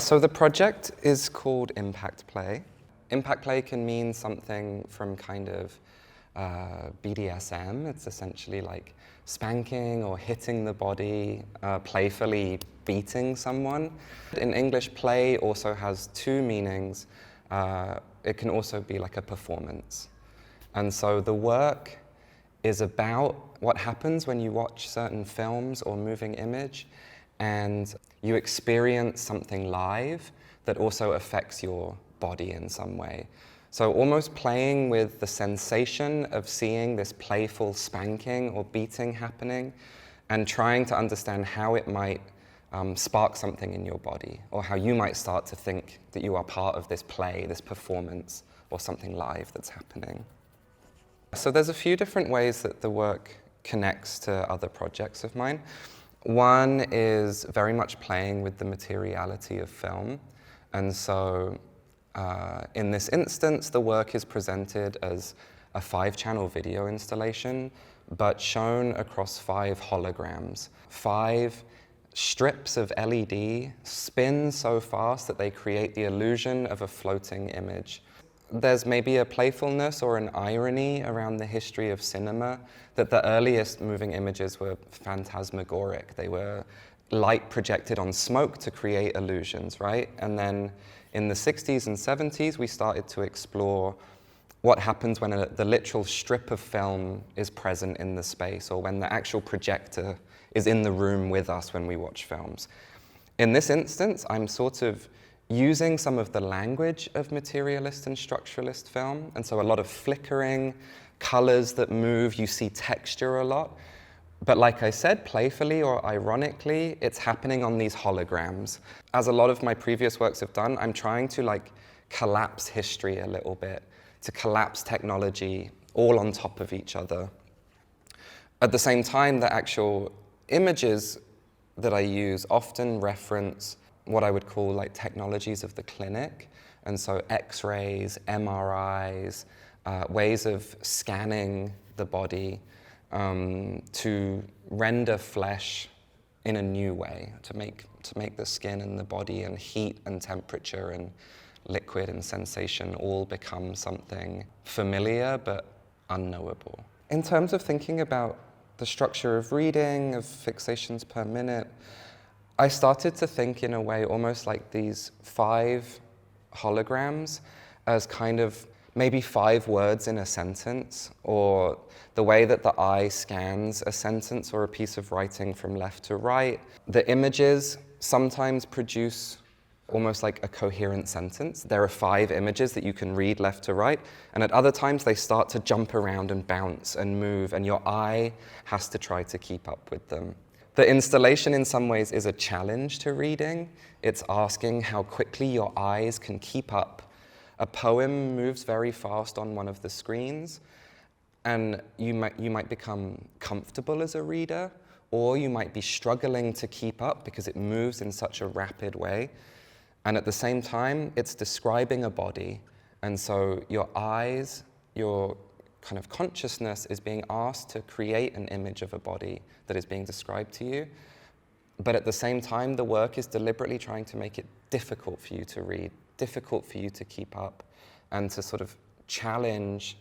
So the project is called Impact Play. Impact Play can mean something from kind of BDSM. It's essentially like spanking or hitting the body, playfully beating someone. In English, play also has two meanings. It can also be like a performance. And so the work is about what happens when you watch certain films or moving image and you experience something live that also affects your body in some way. So almost playing with the sensation of seeing this playful spanking or beating happening and trying to understand how it might spark something in your body, or how you might start to think that you are part of this play, this performance, or something live that's happening. So there's a few different ways that the work connects to other projects of mine. One is very much playing with the materiality of film. And so in this instance, the work is presented as a 5-channel video installation, but shown across 5 holograms. 5 strips of LED spin so fast that they create the illusion of a floating image. There's maybe a playfulness or an irony around the history of cinema that the earliest moving images were phantasmagoric. They were light projected on smoke to create illusions, right? And then in the 60s and 70s, we started to explore what happens when the literal strip of film is present in the space, or when the actual projector is in the room with us when we watch films. In this instance, I'm sort of using some of the language of materialist and structuralist film, and so a lot of flickering, colors that move, you see texture a lot. But like I said, playfully or ironically, it's happening on these holograms. As a lot of my previous works have done, I'm trying to like collapse history a little bit, to collapse technology all on top of each other. At the same time, the actual images that I use often reference what I would call like technologies of the clinic. And so X-rays, MRIs, ways of scanning the body to render flesh in a new way, to make the skin and the body and heat and temperature and liquid and sensation all become something familiar but unknowable. In terms of thinking about the structure of reading, of fixations per minute, I started to think in a way almost like these 5 holograms as kind of maybe 5 words in a sentence, or the way that the eye scans a sentence or a piece of writing from left to right. The images sometimes produce almost like a coherent sentence. There are 5 images that you can read left to right, and at other times they start to jump around and bounce and move, and your eye has to try to keep up with them. The installation in some ways is a challenge to reading. It's asking how quickly your eyes can keep up. A poem moves very fast on one of the screens, and you might become comfortable as a reader, or you might be struggling to keep up because it moves in such a rapid way. And at the same time, it's describing a body. And so your eyes, your kind of consciousness is being asked to create an image of a body that is being described to you. But at the same time, the work is deliberately trying to make it difficult for you to read, difficult for you to keep up, and to sort of challenge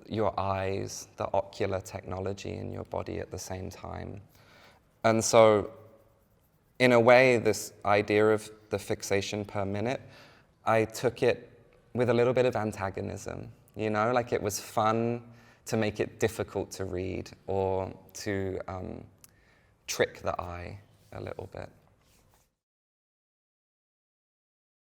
your eyes, the ocular technology in your body at the same time. And so, in a way, this idea of the fixation per minute, I took it with a little bit of antagonism. You know, like it was fun to make it difficult to read or to trick the eye a little bit.